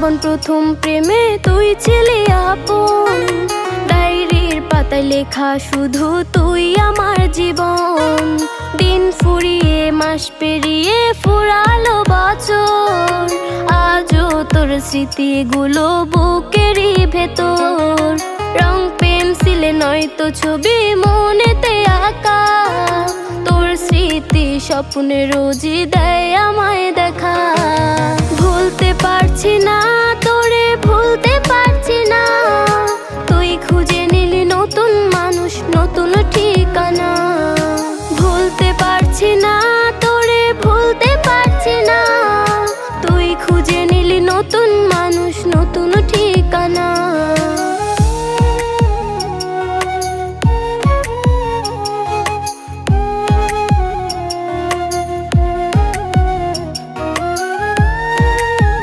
জীবন প্রথম প্রেমে তুই ছিলি আপন, ডায়েরির পাতায় লেখা শুধু তুই আমার জীবন। দিন ফুরিয়ে মাস পেরিয়ে ফুরালো বছর, আজও তোর স্মৃতিগুলো বুকেরই ভেতর। রং পেন্সিলে নয়তো ছবি মনেতে আঁকা, তোর স্মৃতি স্বপ্নে রোজই দেয় আমায় দেখা। ভুলতে পারছি না তোরে, ভুলতে পারছি না, তুই খুঁজে নিলি নতুন মানুষ, নতুন ঠিকানা। ভুলতে পারছি না তোরে, ভুলতে পারছি না, তুই খুঁজে নিলি নতুন মানুষ, নতুন ঠিকানা।